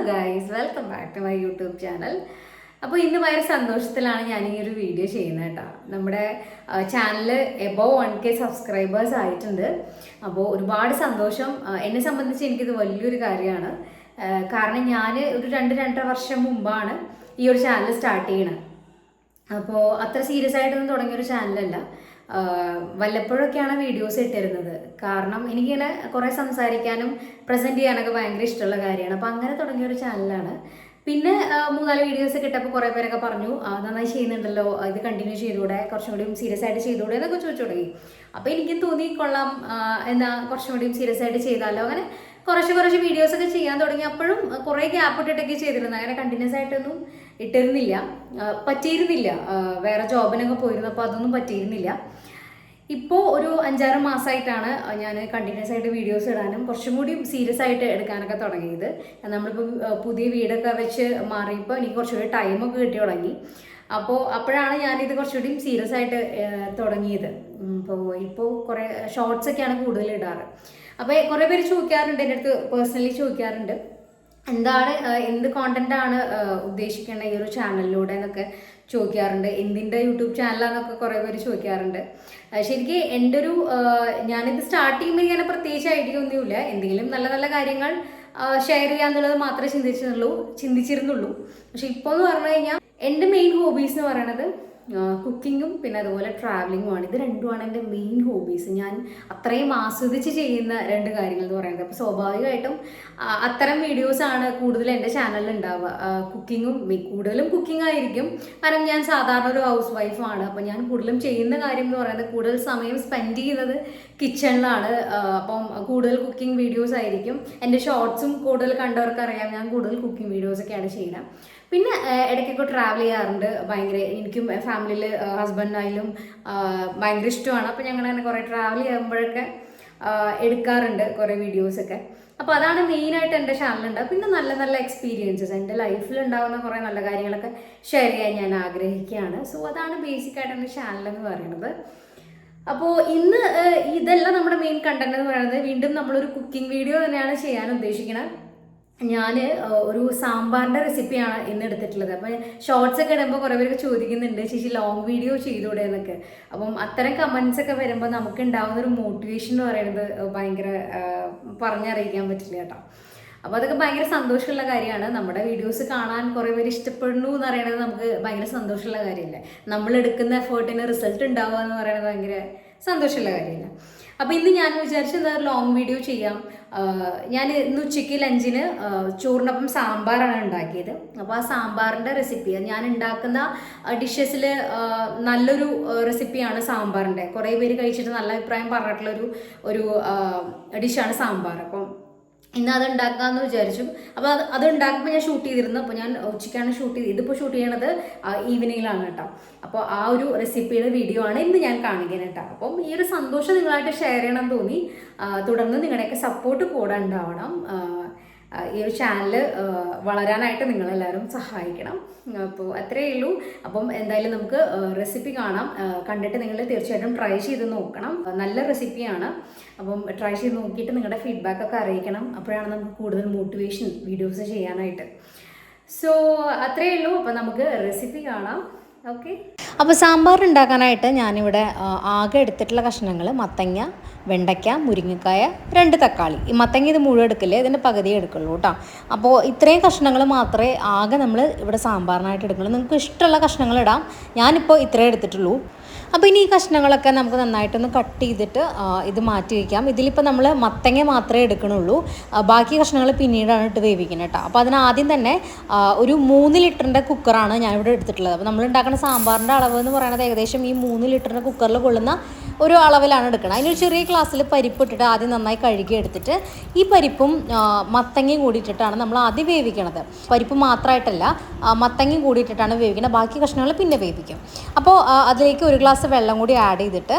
Guys, welcome back to my YouTube channel. അപ്പോൾ ഇന്ന് ഭയങ്കര സന്തോഷത്തിലാണ് ഞാൻ ഈ ഒരു വീഡിയോ ചെയ്യുന്നത് കേട്ടോ. നമ്മുടെ ചാനൽ എബോവ് 1K സബ്സ്ക്രൈബേഴ്സ് ആയിട്ടുണ്ട്. അപ്പോൾ ഒരുപാട് സന്തോഷം. എന്നെ സംബന്ധിച്ച് എനിക്കിത് വലിയൊരു കാര്യമാണ്. കാരണം ഞാൻ ഒരു 2-2.5 വർഷം മുമ്പാണ് ഈ ഒരു ചാനൽ സ്റ്റാർട്ട് ചെയ്യണത്. അപ്പോൾ അത്ര സീരിയസ് ആയിട്ടൊന്നും തുടങ്ങിയൊരു ചാനലല്ല. വല്ലപ്പോഴൊക്കെയാണ് വീഡിയോസ് ഇട്ടിരുന്നത്. കാരണം എനിക്കിങ്ങനെ കുറേ സംസാരിക്കാനും പ്രസൻറ്റ് ചെയ്യാനൊക്കെ ഭയങ്കര ഇഷ്ടമുള്ള കാര്യമാണ്. അപ്പോൾ അങ്ങനെ തുടങ്ങിയൊരു ചാനലാണ്. പിന്നെ 3-4 വീഡിയോസ് കിട്ടപ്പോൾ കുറേ പേരൊക്കെ പറഞ്ഞു, നന്നായി ചെയ്യുന്നുണ്ടല്ലോ, ഇത് കണ്ടിന്യൂ ചെയ്തുകൂടെ, കുറച്ചും കൂടിയും സീരിയസ് ആയിട്ട് ചെയ്തുകൂടെ എന്നൊക്കെ ചോദിച്ചു തുടങ്ങി. അപ്പോൾ എനിക്കും തോന്നി കൊള്ളാം, എന്താ കുറച്ചും കൂടിയും സീരിയസ് ആയിട്ട് ചെയ്താലോ. അങ്ങനെ കുറച്ച് വീഡിയോസൊക്കെ ചെയ്യാൻ തുടങ്ങി. അപ്പോഴും കുറേ ഗ്യാപ്പ് ഇട്ടിട്ടൊക്കെ ചെയ്തിരുന്നു. അങ്ങനെ കണ്ടിന്യൂസ് ആയിട്ടൊന്നും പറ്റിയിരുന്നില്ല. വേറെ ജോബിനൊക്കെ പോയിരുന്നു, അപ്പോൾ അതൊന്നും പറ്റിയിരുന്നില്ല. ഇപ്പോൾ ഒരു 5-6 മാസമായിട്ടാണ് ഞാൻ കണ്ടിന്യൂസ് ആയിട്ട് വീഡിയോസ് ഇടാനും കുറച്ചും കൂടി സീരിയസ് ആയിട്ട് എടുക്കാനൊക്കെ തുടങ്ങിയത്. നമ്മളിപ്പോൾ പുതിയ വീടൊക്കെ വെച്ച് മാറിയപ്പോൾ എനിക്ക് കുറച്ചുകൂടി ടൈമൊക്കെ കിട്ടി തുടങ്ങി. അപ്പോഴാണ് ഞാനിത് കുറച്ചുകൂടി സീരിയസ് ആയിട്ട് തുടങ്ങിയത്. ഇപ്പോൾ കുറേ ഷോർട്സൊക്കെയാണ് കൂടുതൽ ഇടാറ്. അപ്പോൾ കുറേ പേര് ചോദിക്കാറുണ്ട്, എൻ്റെ അടുത്ത് പേഴ്സണലി ചോദിക്കാറുണ്ട്, എന്ത് കോണ്ടന്റാണ് ഉദ്ദേശിക്കേണ്ടത് ഈ ഒരു ചാനലിലൂടെ എന്നൊക്കെ ചോദിക്കാറുണ്ട്. എന്തിൻ്റെ യൂട്യൂബ് ചാനലാണെന്നൊക്കെ കുറേ പേര് ചോദിക്കാറുണ്ട്. ശരിക്കും എൻ്റെ ഞാനിത് സ്റ്റാർട്ട് ചെയ്യുമ്പോൾ ഇങ്ങനെ പ്രത്യേകിച്ച് ഐഡിയ ഒന്നുമില്ല. എന്തെങ്കിലും നല്ല നല്ല കാര്യങ്ങൾ ഷെയർ ചെയ്യാന്നുള്ളത് മാത്രമേ ചിന്തിച്ചിരുന്നുള്ളൂ. പക്ഷെ ഇപ്പോൾ എന്ന് പറഞ്ഞു കഴിഞ്ഞാൽ എൻ്റെ മെയിൻ ഹോബീസ് എന്ന് പറയുന്നത് കുക്കിങ്ങും പിന്നെ അതുപോലെ ട്രാവലിങ്ങുമാണ്. ഇത് രണ്ടുമാണ് എൻ്റെ മെയിൻ ഹോബീസ്. ഞാൻ അത്രയും ആസ്വദിച്ച് ചെയ്യുന്ന 2 കാര്യങ്ങൾ എന്ന് പറയുന്നത്. അപ്പോൾ സ്വാഭാവികമായിട്ടും അത്തരം വീഡിയോസാണ് കൂടുതൽ എൻ്റെ ചാനലിൽ ഉണ്ടാവുക. കൂടുതലും കുക്കിംഗ് ആയിരിക്കും. കാരണം ഞാൻ സാധാരണ ഒരു ഹൗസ് വൈഫാണ്. അപ്പോൾ ഞാൻ കൂടുതലും ചെയ്യുന്ന കാര്യം എന്ന് പറയുന്നത് കൂടുതൽ സമയം സ്പെൻഡ് ചെയ്യുന്നത് കിച്ചണിലാണ്. അപ്പം കൂടുതൽ കുക്കിംഗ് വീഡിയോസ് ആയിരിക്കും. എൻ്റെ ഷോർട്സും കൂടുതൽ കണ്ടവർക്ക് അറിയാം, ഞാൻ കൂടുതൽ കുക്കിംഗ് വീഡിയോസൊക്കെയാണ് ചെയ്യുന്നത്. പിന്നെ ഇടയ്ക്കൊക്കെ ട്രാവൽ ചെയ്യാറുണ്ട്. എനിക്കും ഫാമിലിയിൽ ഹസ്ബൻഡിനായാലും ഭയങ്കര ഇഷ്ടമാണ്. അപ്പോൾ ഞങ്ങൾ തന്നെ കുറേ ട്രാവൽ ചെയ്യുമ്പോഴൊക്കെ എടുക്കാറുണ്ട് കുറേ വീഡിയോസൊക്കെ. അപ്പോൾ അതാണ് മെയിനായിട്ട് എൻ്റെ ചാനലുണ്ട്. പിന്നെ നല്ല നല്ല എക്സ്പീരിയൻസസ് എൻ്റെ ലൈഫിൽ ഉണ്ടാകുന്ന കുറേ നല്ല കാര്യങ്ങളൊക്കെ ഷെയർ ചെയ്യാൻ ഞാൻ ആഗ്രഹിക്കുകയാണ്. സോ അതാണ് ബേസിക്കായിട്ട് എൻ്റെ ചാനലെന്ന് പറയുന്നത്. അപ്പോൾ ഇന്ന് ഇതെല്ലാം നമ്മുടെ മെയിൻ കണ്ടന്റ് എന്ന് പറയുന്നത്. വീണ്ടും നമ്മളൊരു കുക്കിംഗ് വീഡിയോ തന്നെയാണ് ചെയ്യാൻ ഉദ്ദേശിക്കുന്നത്. ഞാൻ ഒരു സാമ്പാറിൻ്റെ റെസിപ്പിയാണ് ഇന്ന് എടുത്തിട്ടുള്ളത്. അപ്പം ഷോർട്സ് ഒക്കെ ഇടുമ്പോൾ കുറേ പേർക്ക് ചോദിക്കുന്നുണ്ട്, ചേച്ചി ലോങ് വീഡിയോ ചെയ്തുകൂടെ എന്നൊക്കെ. അപ്പം അത്തരം കമൻസ് ഒക്കെ വരുമ്പോൾ നമുക്ക് ഉണ്ടാകുന്ന ഒരു മോട്ടിവേഷൻ എന്ന് പറയുന്നത് ഭയങ്കര പറഞ്ഞറിയിക്കാൻ പറ്റില്ല കേട്ടോ. അപ്പോൾ അതൊക്കെ ഭയങ്കര സന്തോഷമുള്ള കാര്യമാണ്. നമ്മുടെ വീഡിയോസ് കാണാൻ കുറേ പേര് ഇഷ്ടപ്പെടുന്നു എന്ന് പറയുന്നത് നമുക്ക് ഭയങ്കര സന്തോഷമുള്ള കാര്യമല്ലേ. നമ്മളെടുക്കുന്ന എഫേർട്ടിന് റിസൾട്ട് ഉണ്ടാവുക എന്ന് പറയുന്നത് ഭയങ്കര സന്തോഷമുള്ള കാര്യമില്ല. അപ്പോൾ ഇന്ന് ഞാൻ വിചാരിച്ചു എന്താ ലോങ് വീഡിയോ ചെയ്യാം. ഞാൻ ഇന്ന് ഉച്ചയ്ക്ക് ലഞ്ചിന് ചോറിനൊപ്പം സാമ്പാറാണ് ഉണ്ടാക്കിയത്. അപ്പോൾ ആ സാമ്പാറിൻ്റെ റെസിപ്പി ഞാൻ ഉണ്ടാക്കുന്ന ഡിഷസിൽ നല്ലൊരു റെസിപ്പിയാണ് സാമ്പാറിൻ്റെ. കുറേ പേര് കഴിച്ചിട്ട് നല്ല അഭിപ്രായം പറഞ്ഞിട്ടുള്ളൊരു ഡിഷാണ് സാമ്പാർ. അപ്പം ഇന്ന് അത് ഉണ്ടാക്കാമെന്ന് വിചാരിച്ചു. അപ്പോൾ അത് ഉണ്ടാക്കുമ്പോൾ ഞാൻ ഷൂട്ട് ചെയ്തിരുന്നു. അപ്പോൾ ഞാൻ ഉച്ചയ്ക്കാണ് ഇതിപ്പോൾ ഷൂട്ട് ചെയ്യണത് ഈവനിങ്ങിലാണ് കേട്ടോ. അപ്പോൾ ആ ഒരു റെസിപ്പിയുടെ വീഡിയോ ആണ് ഇന്ന് ഞാൻ കാണിക്കുന്നത് കേട്ടോ. അപ്പം ഈ ഒരു സന്തോഷം നിങ്ങളായിട്ട് ഷെയർ ചെയ്യണം തോന്നി. തുടർന്ന് നിങ്ങളുടെയൊക്കെ സപ്പോർട്ട് കൂടെ ഉണ്ടാവണം. ഈ ഒരു ചാനൽ വളരാനായിട്ട് നിങ്ങളെല്ലാവരും സഹായിക്കണം. അപ്പോൾ അത്രയേ ഉള്ളൂ. അപ്പം എന്തായാലും നമുക്ക് റെസിപ്പി കാണാം. കണ്ടിട്ട് നിങ്ങൾ തീർച്ചയായിട്ടും ട്രൈ ചെയ്ത് നോക്കണം. നല്ല റെസിപ്പിയാണ്. അപ്പം ട്രൈ ചെയ്ത് നോക്കിയിട്ട് നിങ്ങളുടെ ഫീഡ്ബാക്കൊക്കെ അറിയിക്കണം. അപ്പോഴാണ് നമുക്ക് കൂടുതൽ മോട്ടിവേഷൻ വീഡിയോസ് ചെയ്യാനായിട്ട്. സോ അത്രയേ ഉള്ളൂ. അപ്പം നമുക്ക് റെസിപ്പി കാണാം. ഓക്കെ. അപ്പോൾ സാമ്പാർ ഉണ്ടാക്കാനായിട്ട് ഞാനിവിടെ ആകെ എടുത്തിട്ടുള്ള കഷ്ണങ്ങൾ മത്തങ്ങ, വെണ്ടയ്ക്ക, മുരിങ്ങക്കായ, 2 തക്കാളി. ഈ മത്തങ്ങ ഇത് മുഴുവൻ എടുക്കില്ലേ, ഇതിൻ്റെ പകുതിയേ എടുക്കുള്ളൂ കേട്ടോ. അപ്പോൾ ഇത്രയും കഷ്ണങ്ങൾ മാത്രമേ ആകെ നമ്മൾ ഇവിടെ സാമ്പാറിനായിട്ട് എടുക്കുള്ളൂ. നിങ്ങൾക്ക് ഇഷ്ടമുള്ള കഷ്ണങ്ങൾ ഇടാം. ഞാനിപ്പോൾ ഇത്രയേ എടുത്തിട്ടുള്ളൂ. അപ്പോൾ ഇനി ഈ കഷ്ണങ്ങളൊക്കെ നമുക്ക് നന്നായിട്ടൊന്ന് കട്ട് ചെയ്തിട്ട് ഇത് മാറ്റി വയ്ക്കാം. ഇതിലിപ്പോൾ നമ്മൾ മത്തങ്ങ മാത്രമേ എടുക്കണുള്ളൂ. ബാക്കി കഷ്ണങ്ങൾ പിന്നീടാണ് ഇട്ട് വേവിക്കുന്നത് കേട്ടോ. അപ്പോൾ അതിനാദ്യം തന്നെ ഒരു 3 ലിറ്ററിൻ്റെ കുക്കറാണ് ഞാനിവിടെ എടുത്തിട്ടുള്ളത്. അപ്പോൾ നമ്മൾ ഉണ്ടാക്കുന്ന സാമ്പാറിൻ്റെ അളവ് എന്ന് പറയുന്നത് ഏകദേശം ഈ 3 ലിറ്ററിൻ്റെ കുക്കറിൽ കൊള്ളുന്ന ഒരു അളവിലാണ് എടുക്കുന്നത്. അതിനൊരു ചെറിയ ഗ്ലാസ്സിൽ പരിപ്പ് ഇട്ടിട്ട് ആദ്യം നന്നായി കഴുകി എടുത്തിട്ട് ഈ പരിപ്പും മത്തങ്ങയും കൂടി ഇട്ടിട്ടാണ് നമ്മൾ ആദ്യം വേവിക്കണത്. പരിപ്പ് മാത്രമായിട്ടല്ല, മത്തങ്ങയും കൂടി ഇട്ടിട്ടാണ് വേവിക്കുന്നത്. ബാക്കി കഷ്ണങ്ങൾ പിന്നെ വേവിക്കും. അപ്പോൾ അതിലേക്ക് 1 ഗ്ലാസ് വെള്ളം കൂടി ആഡ് ചെയ്തിട്ട്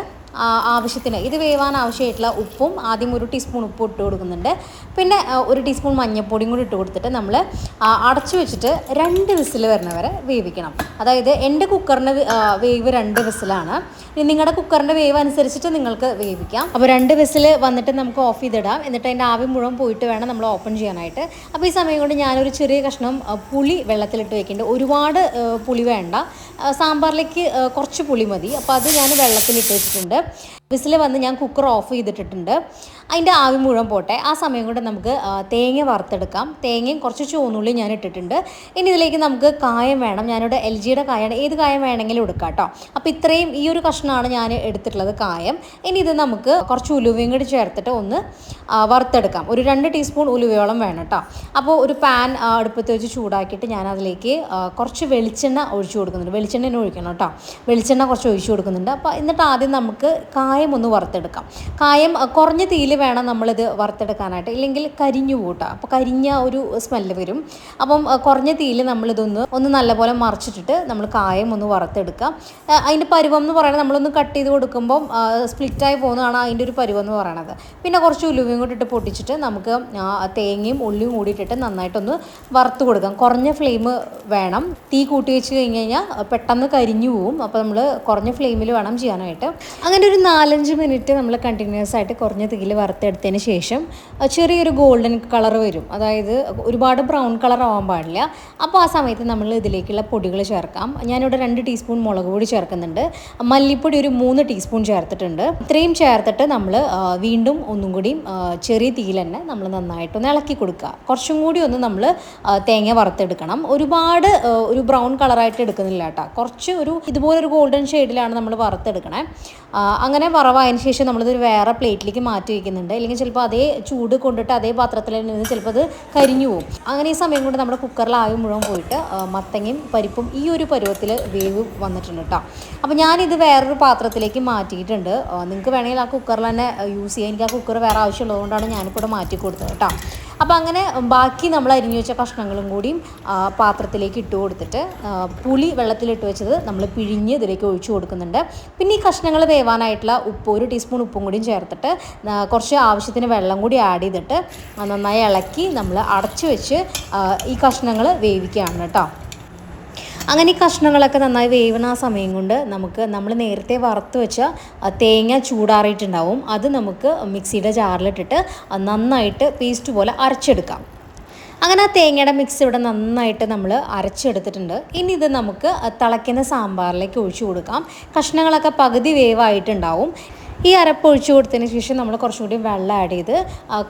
ആവശ്യത്തിന് ഇത് വേവാൻ ആവശ്യമായിട്ടുള്ള ഉപ്പും ആദ്യം 1 ടീസ്പൂൺ ഉപ്പ് ഇട്ട് കൊടുക്കുന്നുണ്ട്. പിന്നെ 1 ടീസ്പൂൺ മഞ്ഞൾപ്പൊടിയും കൂടി ഇട്ട് കൊടുത്തിട്ട് നമ്മൾ അടച്ചു വെച്ചിട്ട് 2 വിസിൽ വരണവരെ വേവിക്കണം. അതായത് എൻ്റെ കുക്കറിൻ്റെ വേവ് 2 വിസിലാണ്. നിങ്ങളുടെ കുക്കറിൻ്റെ വേവ് അനുസരിച്ചിട്ട് നിങ്ങൾക്ക് വേവിക്കാം. അപ്പോൾ 2 വിസിൽ വന്നിട്ട് നമുക്ക് ഓഫ് ചെയ്തിടാം. എന്നിട്ട് അതിൻ്റെ ആവി മുഴുവൻ പോയിട്ട് വേണം നമ്മൾ ഓപ്പൺ ചെയ്യാനായിട്ട്. അപ്പോൾ ഈ സമയം കൊണ്ട് ഞാനൊരു ചെറിയ കഷ്ണം പുളി വെള്ളത്തിലിട്ട് വെക്കുന്നുണ്ട്. ഒരുപാട് പുളി വേണ്ട, സാമ്പാറിലേക്ക് കുറച്ച് പുളി മതി. അപ്പോൾ അത് ഞാൻ വെള്ളത്തിലിട്ട് വെച്ചിട്ടുണ്ട്. വിസിൽ വന്ന് ഞാൻ കുക്കർ ഓഫ് ചെയ്തിട്ടിട്ടുണ്ട്. അതിൻ്റെ ആവി മുഴുവൻ പോട്ടെ. ആ സമയം കൊണ്ട് നമുക്ക് തേങ്ങ വറുത്തെടുക്കാം. തേങ്ങയും കുറച്ച് ചുവന്നുള്ളി ഞാൻ ഇട്ടിട്ടുണ്ട്. ഇനി ഇതിലേക്ക് നമുക്ക് കായം വേണം. ഞാനിവിടെ LGയുടെ കായാണ്, ഏത് കായം വേണമെങ്കിലും എടുക്കാം കേട്ടോ. അപ്പോൾ ഇത്രയും ഈ ഒരു കഷ്ണമാണ് ഞാൻ എടുത്തിട്ടുള്ളത് കായം. ഇനി ഇത് നമുക്ക് കുറച്ച് ഉലുവയും കൂടി ചേർത്തിട്ട് ഒന്ന് വറുത്തെടുക്കാം. ഒരു 2 ടീസ്പൂൺ ഉലുവയോളം വേണം കേട്ടോ. അപ്പോൾ ഒരു പാൻ അടുപ്പത്ത് വെച്ച് ചൂടാക്കിയിട്ട് ഞാൻ അതിലേക്ക് കുറച്ച് വെളിച്ചെണ്ണ ഒഴിച്ചു കൊടുക്കുന്നുണ്ട്. വെളിച്ചെണ്ണ ഒഴിക്കണം കേട്ടോ. വെളിച്ചെണ്ണ കുറച്ച് ഒഴിച്ചു കൊടുക്കുന്നുണ്ട്. അപ്പോൾ എന്നിട്ട് ആദ്യം നമുക്ക് കായം ഒന്ന് വറുത്തെടുക്കാം. കായം കുറഞ്ഞ തീയിൽ വേണം നമ്മളിത് വറുത്തെടുക്കാനായിട്ട്, ഇല്ലെങ്കിൽ കരിഞ്ഞു കൂട്ടാം. അപ്പോൾ കരിഞ്ഞ ഒരു സ്മെല്ല് വരും. അപ്പം കുറഞ്ഞ തീയിൽ നമ്മളിതൊന്ന് നല്ലപോലെ മറിച്ചിട്ടിട്ട് നമ്മൾ കായം ഒന്ന് വറുത്തെടുക്കാം. അതിൻ്റെ പരുവം എന്ന് പറയുന്നത് നമ്മളൊന്ന് കട്ട് ചെയ്ത് കൊടുക്കുമ്പം സ്പ്ലിറ്റായി പോകുന്നതാണ് അതിൻ്റെ ഒരു പരുവം എന്ന് പറയുന്നത്. പിന്നെ കുറച്ച് ഉലുവയും കൂടി ഇട്ട് പൊട്ടിച്ചിട്ട് നമുക്ക് തേങ്ങയും ഉള്ളിയും കൂടി ഇട്ടിട്ട് നന്നായിട്ടൊന്ന് വറുത്ത് കൊടുക്കാം. കുറഞ്ഞ ഫ്ലെയിം വേണം. തീ കൂട്ടി വെച്ച് കഴിഞ്ഞ് കഴിഞ്ഞാൽ പെട്ടെന്ന് കരിഞ്ഞു പോവും. അപ്പോൾ നമ്മൾ കുറഞ്ഞ ഫ്ലെയിമിൽ വേണം ചെയ്യാനായിട്ട്. അങ്ങനെ ഒരു 4-5 മിനിറ്റ് നമ്മൾ കണ്ടിന്യൂസ് ആയിട്ട് കുറഞ്ഞ തീയിൽ വറുത്തെടുത്തതിന് ശേഷം ചെറിയൊരു ഗോൾഡൻ കളർ വരും. അതായത് ഒരുപാട് ബ്രൗൺ കളർ ആവാൻ പാടില്ല. അപ്പോൾ ആ സമയത്ത് നമ്മൾ ഇതിലേക്കുള്ള പൊടികൾ ചേർക്കാം. ഞാനിവിടെ 2 ടീസ്പൂൺ മുളക് പൊടി ചേർക്കുന്നുണ്ട്. മല്ലിപ്പൊടി ഒരു 3 ടീസ്പൂൺ ചേർത്തിട്ടുണ്ട്. ഇത്രയും ചേർത്തിട്ട് നമ്മൾ വീണ്ടും ഒന്നും കൂടി ചെറിയ തീയിൽ തന്നെ നമ്മൾ നന്നായിട്ടൊന്ന് ഇളക്കി കൊടുക്കുക. കുറച്ചും കൂടി ഒന്ന് നമ്മൾ തേങ്ങ വറുത്തെടുക്കണം. ഒരുപാട് ഒരു ബ്രൗൺ കളറായിട്ട് എടുക്കുന്നില്ല കേട്ടോ. കുറച്ച് ഇതുപോലൊരു ഗോൾഡൻ ഷെയ്ഡിലാണ് നമ്മൾ വറുത്തെടുക്കണേ. അങ്ങനെ വറവായതിന് ശേഷം നമ്മളിതൊരു വേറെ പ്ലേറ്റിലേക്ക് മാറ്റി വയ്ക്കുന്നുണ്ട്. അല്ലെങ്കിൽ ചിലപ്പോൾ അതേ ചൂട് കൊണ്ടിട്ട് അതേ പാത്രത്തിൽ നിന്ന് ചിലപ്പോൾ അത് കരിഞ്ഞു പോകും. അങ്ങനെ ഈ സമയം കൊണ്ട് നമ്മുടെ കുക്കറിൽ ആവി മുഴുവൻ പോയിട്ട് മത്തങ്ങയും പരിപ്പും ഈ ഒരു പരുവത്തിൽ വേവ് വന്നിട്ടുണ്ട് കേട്ടോ. അപ്പോൾ ഞാനിത് വേറൊരു പാത്രത്തിലേക്ക് മാറ്റിയിട്ടുണ്ട്. നിങ്ങൾക്ക് വേണമെങ്കിൽ ആ കുക്കറിൽ തന്നെ യൂസ് ചെയ്യാം. എനിക്ക് ആ കുക്കർ വേറെ ആവശ്യമുള്ളതുകൊണ്ടാണ് ഞാനിപ്പോൾ ഇവിടെ മാറ്റി കൊടുത്തത് കേട്ടോ. അപ്പോൾ അങ്ങനെ ബാക്കി നമ്മൾ അരിഞ്ഞു വെച്ച കഷ്ണങ്ങളും കൂടിയും പാത്രത്തിലേക്ക് ഇട്ട് കൊടുത്തിട്ട് പുളി വെള്ളത്തിലിട്ട് വെച്ചത് നമ്മൾ പിഴിഞ്ഞ് ഇതിലേക്ക് ഒഴിച്ചു കൊടുക്കുന്നുണ്ട്. പിന്നെ ഈ കഷ്ണങ്ങൾ വേവാനായിട്ടുള്ള ഉപ്പ് 1 ടീസ്പൂൺ ഉപ്പും കൂടിയും ചേർത്തിട്ട് കുറച്ച് ആവശ്യത്തിന് വെള്ളം കൂടി ആഡ് ചെയ്തിട്ട് നന്നായി ഇളക്കി നമ്മൾ അടച്ചു വെച്ച് ഈ കഷ്ണങ്ങൾ വേവിക്കുകയാണ് കേട്ടോ. അങ്ങനെ ഈ കഷ്ണങ്ങളൊക്കെ നന്നായി വേവുന്ന ആ സമയം കൊണ്ട് നമ്മൾ നേരത്തെ വറുത്ത് വെച്ച തേങ്ങ ചൂടാറിയിട്ടുണ്ടാവും. അത് നമുക്ക് മിക്സിയുടെ ജാറിലിട്ടിട്ട് നന്നായിട്ട് പേസ്റ്റ് പോലെ അരച്ചെടുക്കാം. അങ്ങനെ ആ തേങ്ങയുടെ മിക്സ് ഇവിടെ നന്നായിട്ട് നമ്മൾ അരച്ചെടുത്തിട്ടുണ്ട്. ഇനി ഇത് നമുക്ക് തിളയ്ക്കുന്ന സാമ്പാറിലേക്ക് ഒഴിച്ചു കൊടുക്കാം. കഷ്ണങ്ങളൊക്കെ പകുതി വേവായിട്ടുണ്ടാവും. ഈ അരപ്പ് ഒഴിച്ചു കൊടുത്തതിന് ശേഷം നമ്മൾ കുറച്ചും കൂടി വെള്ളം ആഡ് ചെയ്ത്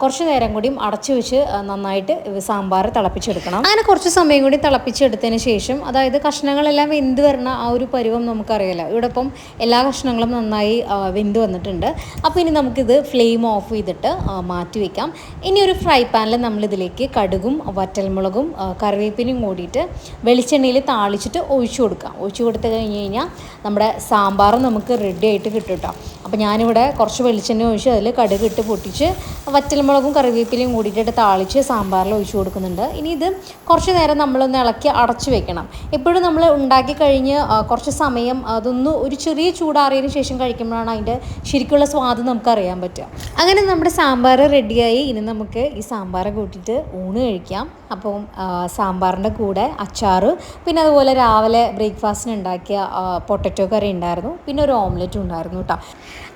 കുറച്ച് നേരം കൂടിയും അടച്ചു വെച്ച് നന്നായിട്ട് സാമ്പാർ തിളപ്പിച്ചെടുക്കണം. അങ്ങനെ കുറച്ച് സമയം കൂടി തിളപ്പിച്ചെടുത്തതിന് ശേഷം, അതായത് കഷ്ണങ്ങളെല്ലാം വെന്ത് വരുന്ന ആ ഒരു പരുവം നമുക്കറിയാലോ. ഇവിടെ ഇപ്പം എല്ലാ കഷ്ണങ്ങളും നന്നായി വെന്ത് വന്നിട്ടുണ്ട്. അപ്പോൾ ഇനി നമുക്കിത് ഫ്ലെയിം ഓഫ് ചെയ്തിട്ട് മാറ്റി വയ്ക്കാം. ഇനി ഒരു ഫ്രൈ പാനിൽ നമ്മളിതിലേക്ക് കടുകും വറ്റൽമുളകും കറിവേപ്പിനും കൂടിയിട്ട് വെളിച്ചെണ്ണയിൽ താളിച്ചിട്ട് ഒഴിച്ചു കൊടുക്കാം. ഒഴിച്ചു കൊടുത്ത് കഴിഞ്ഞ് കഴിഞ്ഞാൽ നമ്മുടെ സാമ്പാർ നമുക്ക് റെഡി ആയിട്ട് കിട്ടും കേട്ടോ. അപ്പോൾ ഞാനിവിടെ കുറച്ച് വെളിച്ചെണ്ണ ഒഴിച്ച് അതിൽ കടുക് ഇട്ട് പൊട്ടിച്ച് വറ്റൽമുളകും കറിവേപ്പിലയും കൂടിയിട്ട് താളിച്ച് സാമ്പാറിൽ ഒഴിച്ചു കൊടുക്കുന്നുണ്ട്. ഇനി ഇത് കുറച്ച് നേരം നമ്മളൊന്ന് ഇളക്കി അടച്ചു വെക്കണം. എപ്പോഴും നമ്മൾ ഉണ്ടാക്കി കഴിഞ്ഞ് കുറച്ച് സമയം അതൊന്ന് ഒരു ചെറിയ ചൂടാറിയതിന് ശേഷം കഴിക്കുമ്പോഴാണ് അതിൻ്റെ ശരിക്കുള്ള സ്വാദ് നമുക്കറിയാൻ പറ്റുക. അങ്ങനെ നമ്മുടെ സാമ്പാർ റെഡിയായി. ഇനി നമുക്ക് ഈ സാമ്പാർ കൂട്ടിയിട്ട് ഊണ് കഴിക്കാം. അപ്പം സാമ്പാറിൻ്റെ കൂടെ അച്ചാറ്, പിന്നെ അതുപോലെ രാവിലെ ബ്രേക്ക്ഫാസ്റ്റിന് ഉണ്ടാക്കിയ പൊട്ടറ്റോ കറി ഉണ്ടായിരുന്നു, പിന്നെ ഒരു ഓംലെറ്റും ഉണ്ടായിരുന്നു കേട്ടോ.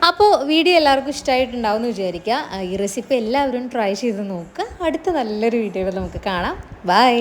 അപ്പോൾ വീഡിയോ എല്ലാവർക്കും ഇഷ്ടമായിട്ടുണ്ടാവും എന്ന് വിചാരിക്കുക. ഈ റെസിപ്പി എല്ലാവരും ട്രൈ ചെയ്ത് നോക്കുക. അടുത്ത നല്ലൊരു വീഡിയോയിൽ നമുക്ക് കാണാം. ബൈ.